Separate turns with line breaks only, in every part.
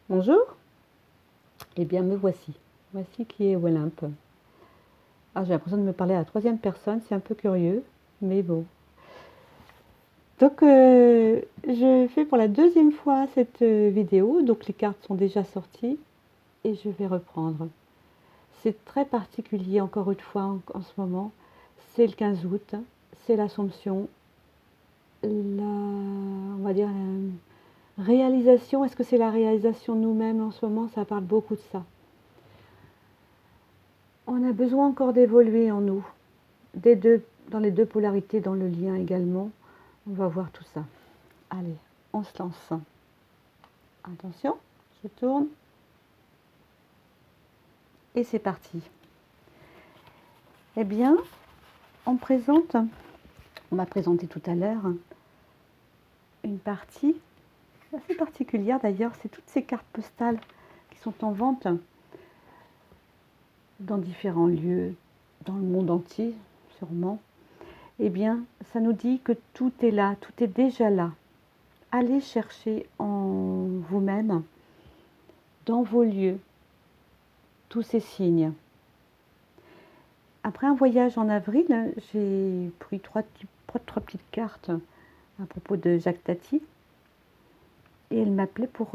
Bonjour, eh bien me voici. Voici qui est Olympe. Ah, j'ai l'impression de me parler à la troisième personne, c'est un peu curieux, mais bon. Donc, je fais pour la deuxième fois cette vidéo, donc les cartes sont déjà sorties et je vais reprendre. C'est très particulier, encore une fois, en ce moment. C'est le 15 août, c'est l'Assomption, on va dire, la réalisation. Est-ce que c'est la réalisation de nous-mêmes en ce moment? Ça parle beaucoup de ça. On a besoin encore d'évoluer en nous, dans les deux polarités, dans le lien également. On va voir tout ça. Allez, on se lance. Attention, je tourne. Et c'est parti. Eh bien, on m'a présenté tout à l'heure une partie assez particulière d'ailleurs. C'est toutes ces cartes postales qui sont en vente dans différents lieux, dans le monde entier, sûrement. Eh bien, ça nous dit que tout est là, tout est déjà là. Allez chercher en vous-même, dans vos lieux, tous ces signes. Après un voyage en avril, j'ai pris trois petites cartes à propos de Jacques Tati et elle m'appelait pour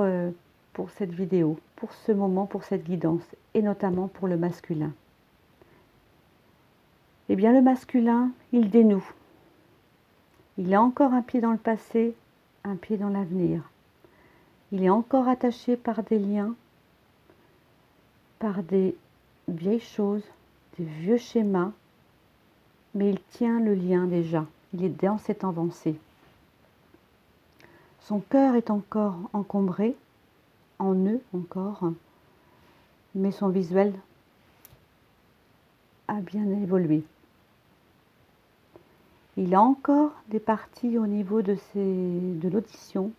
cette vidéo, pour ce moment, pour cette guidance et notamment pour le masculin. Eh bien le masculin, il dénoue. Il a encore un pied dans le passé, un pied dans l'avenir. Il est encore attaché par des liens, par des vieilles choses, des vieux schémas, mais il tient le lien déjà. Il est dans cette avancée. Son cœur est encore encombré, en nœud encore, mais son visuel a bien évolué. Il a encore des parties au niveau de l'audition,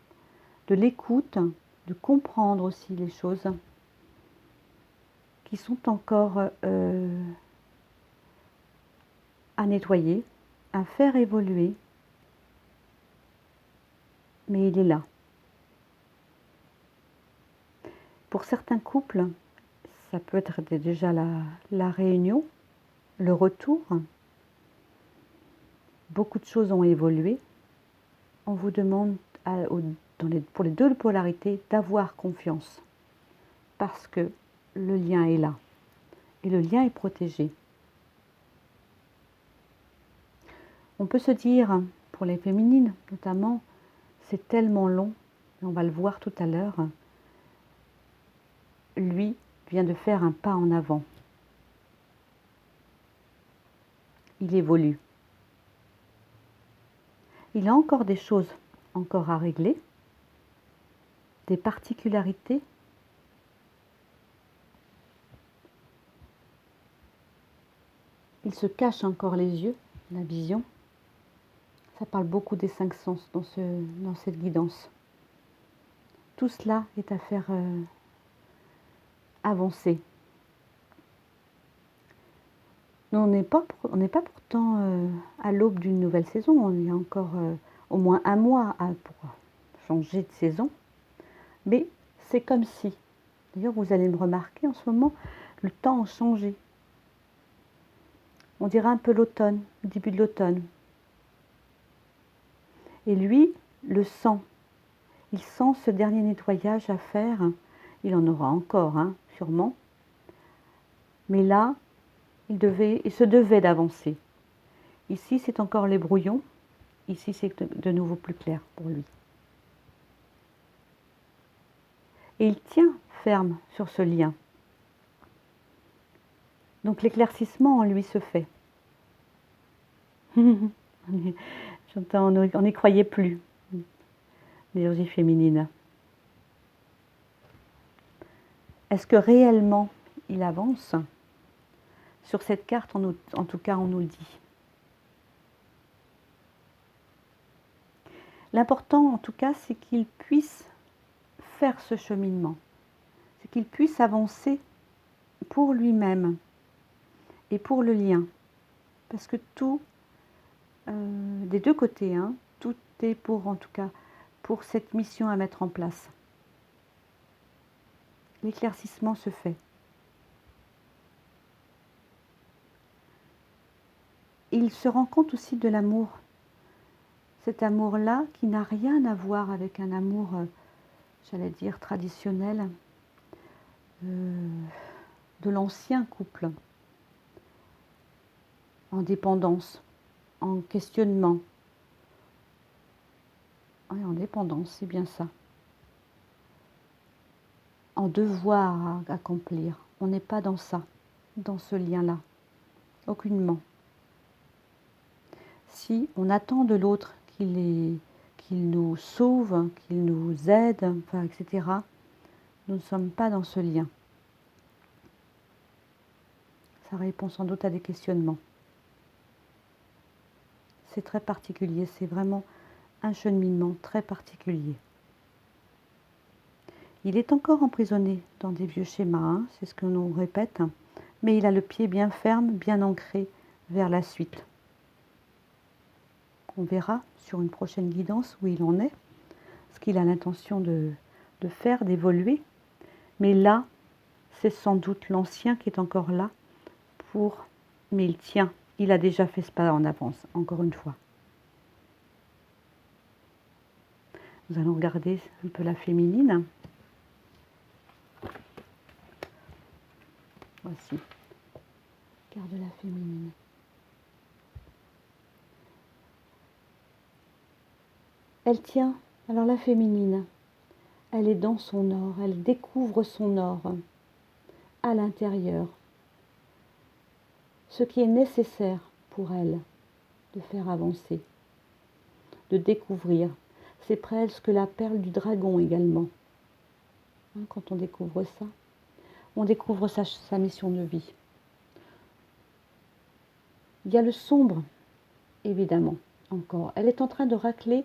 de l'écoute, de comprendre aussi les choses qui sont encore à nettoyer, à faire évoluer, mais il est là. Pour certains couples, ça peut être déjà la réunion, le retour. Beaucoup de choses ont évolué. On vous demande pour les deux polarités d'avoir confiance parce que le lien est là et le lien est protégé. On peut se dire, pour les féminines notamment, c'est tellement long, et on va le voir tout à l'heure, lui vient de faire un pas en avant. Il évolue. Il a encore des choses encore à régler, des particularités. Il se cache encore les yeux, la vision. Ça parle beaucoup des 5 sens dans cette guidance. Tout cela est à faire avancer. Nous, on n'est pas pourtant à l'aube d'une nouvelle saison. On y a encore au moins un mois pour changer de saison. Mais c'est comme si, d'ailleurs vous allez me remarquer en ce moment, le temps a changé. On dirait un peu l'automne, le début de l'automne. Et lui le sent. Il sent ce dernier nettoyage à faire. Il en aura encore, hein, sûrement. Mais là, il se devait d'avancer. Ici, c'est encore les brouillons. Ici, c'est de nouveau plus clair pour lui. Et il tient ferme sur ce lien. Donc l'éclaircissement en lui se fait. J'entends, on n'y croyait plus. L'énergie féminine. Est-ce que réellement il avance? Sur cette carte, en tout cas, on nous le dit. L'important, en tout cas, c'est qu'il puisse faire ce cheminement. C'est qu'il puisse avancer pour lui-même et pour le lien. Parce que tout, des deux côtés, hein, tout est pour, en tout cas, pour cette mission à mettre en place. l'éclaircissement se fait. Il se rend compte aussi de l'amour. Cet amour-là qui n'a rien à voir avec un amour, j'allais dire, traditionnel, de l'ancien couple, en dépendance, en questionnement. Oui, en dépendance, c'est bien ça. En devoir à accomplir. On n'est pas dans ça, dans ce lien-là, aucunement. Si on attend de l'autre qu'il nous sauve, qu'il nous aide, enfin, etc., nous ne sommes pas dans ce lien. Ça répond sans doute à des questionnements. C'est très particulier, c'est vraiment un cheminement très particulier. Il est encore emprisonné dans des vieux schémas, hein, c'est ce que l'on répète, mais il a le pied bien ferme, bien ancré vers la suite. On verra sur une prochaine guidance où il en est, ce qu'il a l'intention de faire, d'évoluer. Mais là, c'est sans doute l'ancien qui est encore là mais il tient. Il a déjà fait ce pas en avance, encore une fois. Nous allons regarder un peu la féminine. Voici. Carte de la féminine. Elle tient. Alors la féminine, elle est dans son or. Elle découvre son or à l'intérieur. Ce qui est nécessaire pour elle de faire avancer, de découvrir. C'est presque la perle du dragon également. Hein, quand on découvre ça, on découvre sa mission de vie. Il y a le sombre, évidemment, encore. Elle est en train de racler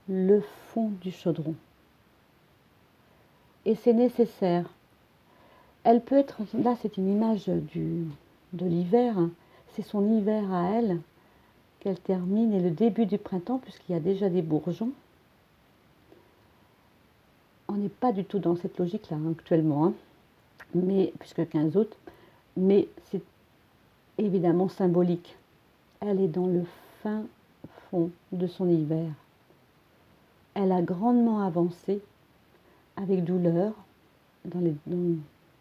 le fond du chaudron. Et c'est nécessaire. Elle peut être, là c'est une image de l'hiver, hein. C'est son hiver à elle qu'elle termine et le début du printemps puisqu'il y a déjà des bourgeons. On n'est pas du tout dans cette logique-là hein, actuellement, hein. Mais, puisque 15 août, mais c'est évidemment symbolique. Elle est dans le fin fond de son hiver. Elle a grandement avancé avec douleur,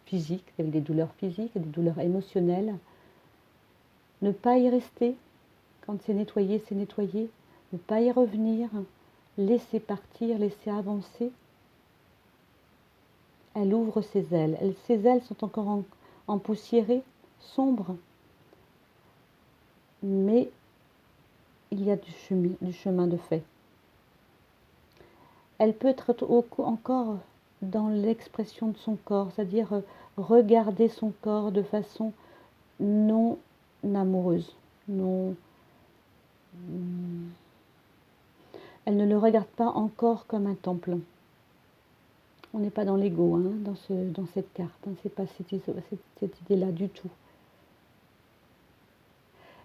physiques, avec des douleurs physiques et des douleurs émotionnelles. Ne pas y rester, quand c'est nettoyé, c'est nettoyé. Ne pas y revenir, laisser partir, laisser avancer. Elle ouvre ses ailes. Ses ailes sont encore empoussiérées, sombres. Mais il y a du chemin de fait. Elle peut être encore dans l'expression de son corps, c'est-à-dire regarder son corps de façon non amoureuse. Non, elle ne le regarde pas encore comme un temple. On n'est pas dans l'ego hein, dans cette carte. Hein, c'est pas cette idée-là du tout.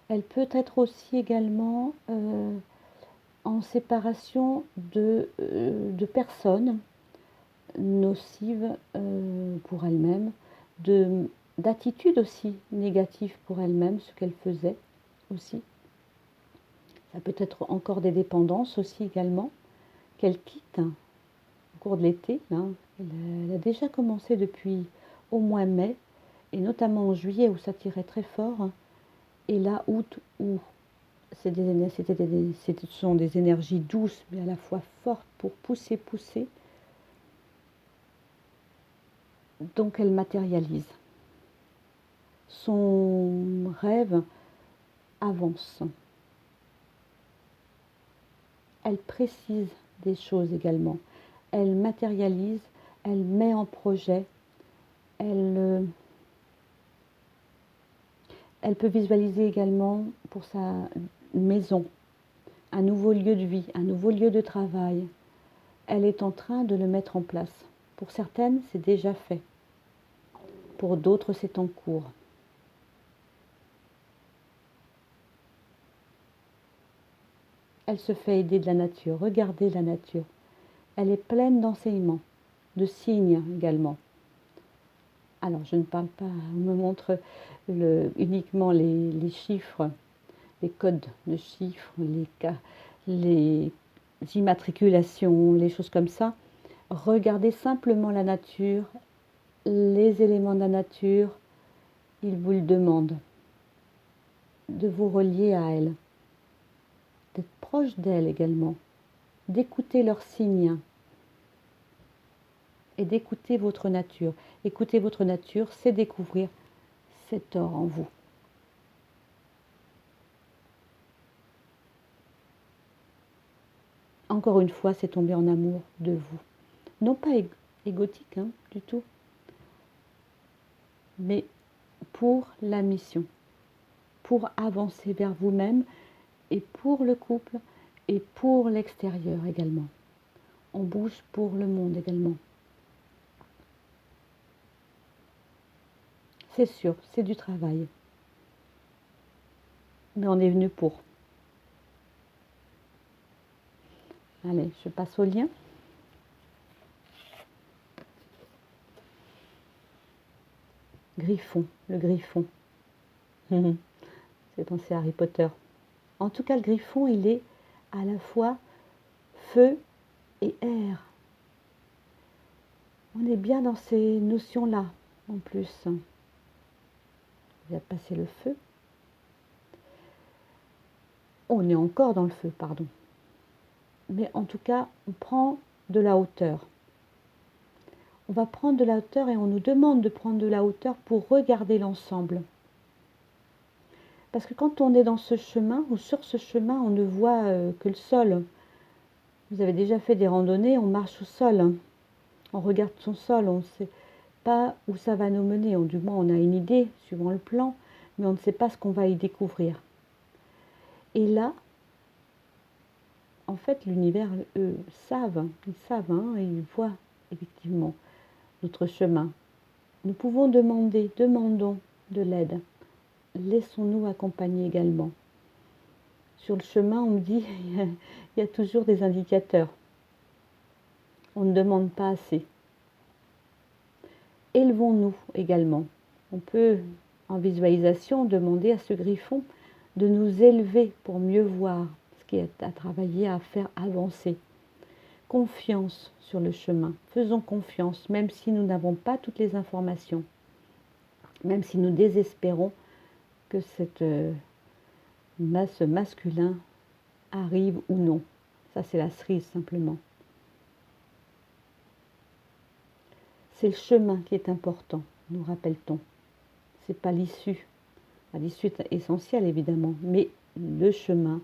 Elle peut être aussi également en séparation de personnes nocives pour elle-même, d'attitudes aussi négatives pour elle-même, ce qu'elle faisait aussi. Ça peut être encore des dépendances aussi également, qu'elle quitte au cours de l'été. Hein. Elle a déjà commencé depuis au moins mai, et notamment en juillet où ça tirait très fort, hein, et là août où ce sont des énergies douces mais à la fois fortes pour pousser. Donc elle matérialise. Son rêve avance. Elle précise des choses également. Elle matérialise, elle met en projet, elle peut visualiser également pour sa maison, un nouveau lieu de vie, un nouveau lieu de travail. Elle est en train de le mettre en place. Pour certaines, c'est déjà fait. Pour d'autres, c'est en cours. Elle se fait aider de la nature. Regardez la nature. Elle est pleine d'enseignements, de signes également. Alors, je ne parle pas, on me montre uniquement les chiffres, les codes de chiffres, les immatriculations, les choses comme ça. Regardez simplement la nature, les éléments de la nature, ils vous le demandent, de vous relier à elle, d'être proche d'elle également, d'écouter leurs signes et d'écouter votre nature. Écouter votre nature, c'est découvrir cet or en vous. Encore une fois, c'est tomber en amour de vous. Non pas égotique du tout, mais pour la mission, pour avancer vers vous-même et pour le couple et pour l'extérieur également. On bouge pour le monde également. C'est sûr, c'est du travail. Mais on est venu pour. Allez, je passe au lien. Griffon, le griffon. C'est pensé à Harry Potter. En tout cas, le griffon, il est à la fois feu et air. On est bien dans ces notions-là, en plus. Il va passer le feu. On est encore dans le feu, pardon. Mais en tout cas, on prend de la hauteur. On va prendre de la hauteur et on nous demande de prendre de la hauteur pour regarder l'ensemble. Parce que quand on est dans ce chemin, ou sur ce chemin, on ne voit que le sol. Vous avez déjà fait des randonnées, on marche au sol. On regarde son sol, on ne sait pas où ça va nous mener. Du moins, on a une idée, suivant le plan, mais on ne sait pas ce qu'on va y découvrir. Et là, en fait, l'univers, eux, savent, et ils voient effectivement notre chemin. Nous pouvons demandons de l'aide. Laissons-nous accompagner également. Sur le chemin, on me dit, il y a toujours des indicateurs. On ne demande pas assez. Élevons-nous également. On peut, en visualisation, demander à ce griffon de nous élever pour mieux voir ce qui est à travailler, à faire avancer. Confiance sur le chemin. Faisons confiance, même si nous n'avons pas toutes les informations. Même si nous désespérons que ce masculin arrive ou non. Ça, c'est la cerise simplement. C'est le chemin qui est important, nous rappelle-t-on. Ce n'est pas l'issue. L'issue est essentielle évidemment, mais le chemin,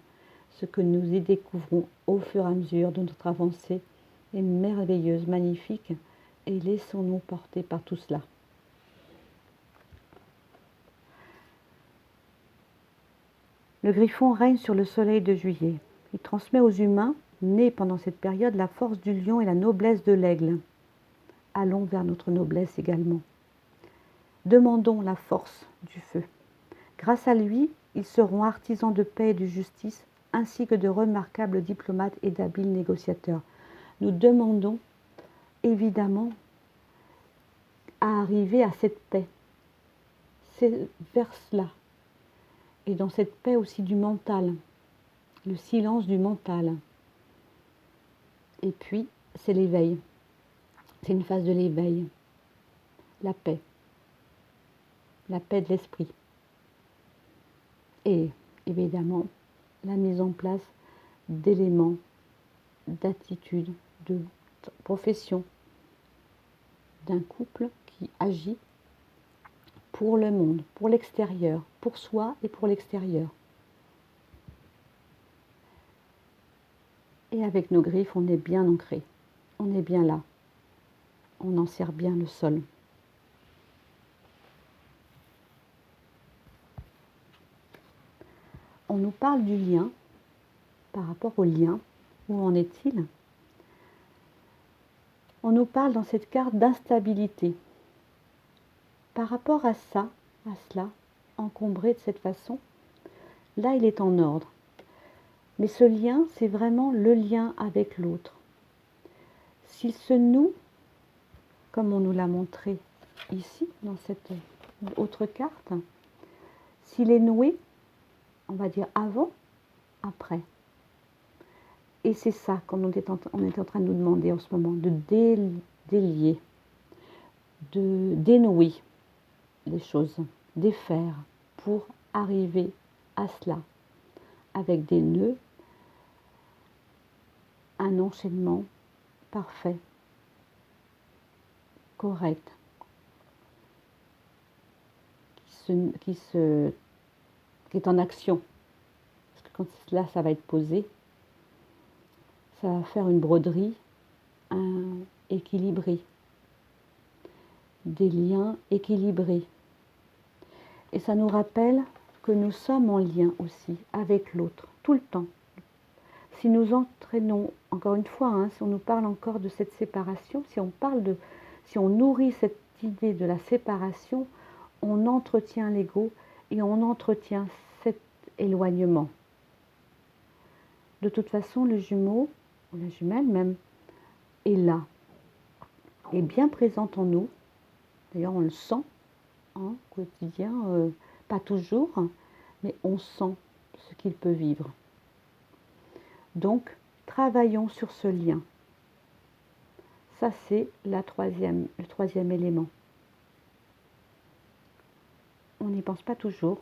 ce que nous y découvrons au fur et à mesure de notre avancée est merveilleuse, magnifique, et laissons-nous porter par tout cela. Le griffon règne sur le soleil de juillet. Il transmet aux humains, nés pendant cette période, la force du lion et la noblesse de l'aigle. Allons vers notre noblesse également. Demandons la force du feu. Grâce à lui, ils seront artisans de paix et de justice, ainsi que de remarquables diplomates et d'habiles négociateurs. Nous demandons évidemment à arriver à cette paix. C'est vers cela. Et dans cette paix aussi du mental, le silence du mental. Et puis, c'est l'éveil. C'est une phase de l'éveil. La paix de l'esprit. Et évidemment, la mise en place d'éléments, d'attitudes, de profession d'un couple qui agit pour le monde, pour l'extérieur, pour soi et pour l'extérieur. Et avec nos griffes, on est bien ancré, on est bien là, on en serre bien le sol. On nous parle du lien, par rapport au lien, où en est-il? On nous parle dans cette carte d'instabilité. Par rapport à ça, à cela, encombré de cette façon, là il est en ordre. Mais ce lien, c'est vraiment le lien avec l'autre. S'il se noue, comme on nous l'a montré ici, dans cette autre carte, s'il est noué, on va dire avant, après. Et c'est ça qu'on est en train de nous demander en ce moment, de délier, de dénouer les choses, défaire pour arriver à cela, avec des nœuds, un enchaînement parfait, correct, qui est en action. Parce que quand là, ça va être posé, ça va faire une broderie équilibrée, des liens équilibrés. Et ça nous rappelle que nous sommes en lien aussi avec l'autre, tout le temps. Si nous entraînons, encore une fois, hein, si on nous parle encore de cette séparation, si on nourrit cette idée de la séparation, on entretient l'ego et on entretient cet éloignement. De toute façon, le jumeau, ou la jumelle même, est là, est bien présente en nous. D'ailleurs, on le sent au quotidien, pas toujours, mais on sent ce qu'il peut vivre. Donc, travaillons sur ce lien. Ça, c'est le troisième élément. On n'y pense pas toujours.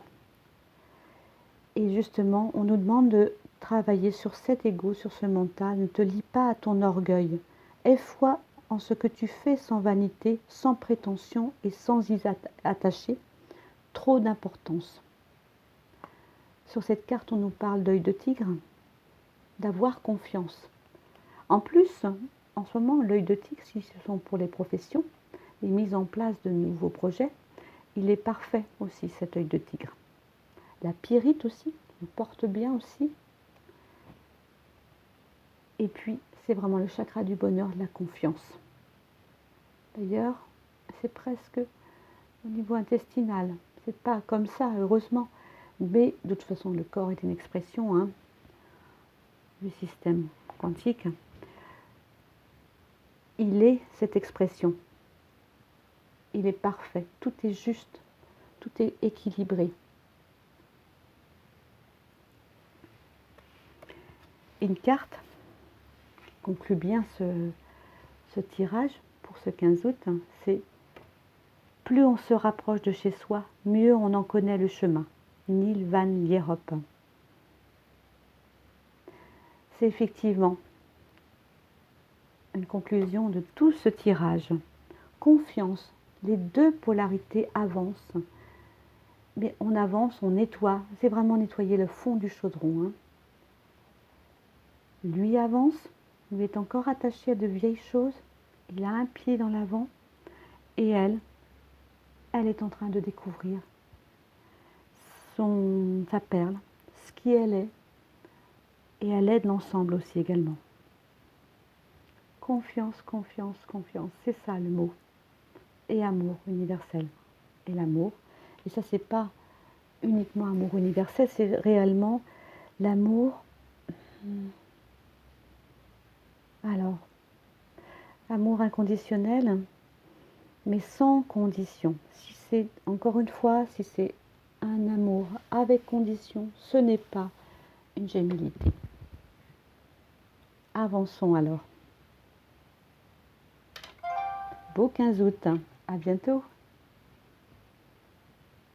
Et justement, on nous demande de travailler sur cet ego, sur ce mental. Ne te lie pas à ton orgueil. Aie foi en ce que tu fais sans vanité, sans prétention et sans y attacher trop d'importance. Sur cette carte, on nous parle d'œil de tigre, d'avoir confiance. En plus, en ce moment, l'œil de tigre, si ce sont pour les professions, les mises en place de nouveaux projets, il est parfait aussi cet œil de tigre. La pyrite aussi, nous porte bien aussi. Et puis, c'est vraiment le chakra du bonheur, de la confiance. D'ailleurs, c'est presque au niveau intestinal. C'est pas comme ça, heureusement. Mais de toute façon, le corps est une expression du système quantique. Il est cette expression. Il est parfait. Tout est juste. Tout est équilibré. Une carte qui conclut bien ce tirage pour ce 15 août, c'est « Plus on se rapproche de chez soi, mieux on en connaît le chemin ». Neil Van Lierop. C'est effectivement une conclusion de tout ce tirage. Confiance, les deux polarités avancent. Mais on avance, on nettoie. C'est vraiment nettoyer le fond du chaudron. Lui avance, lui est encore attaché à de vieilles choses. Il a un pied dans l'avant. Et elle est en train de découvrir sa perle, ce qui elle est. Et elle aide l'ensemble aussi également. Confiance, confiance, confiance. C'est ça le mot. Et amour universel. Et l'amour. Et ça, c'est pas uniquement amour universel, c'est réellement l'amour. Alors, amour inconditionnel, mais sans condition. Si c'est, encore une fois, si c'est un amour avec condition, ce n'est pas une gémilité. Avançons alors. Beau 15 août, à bientôt.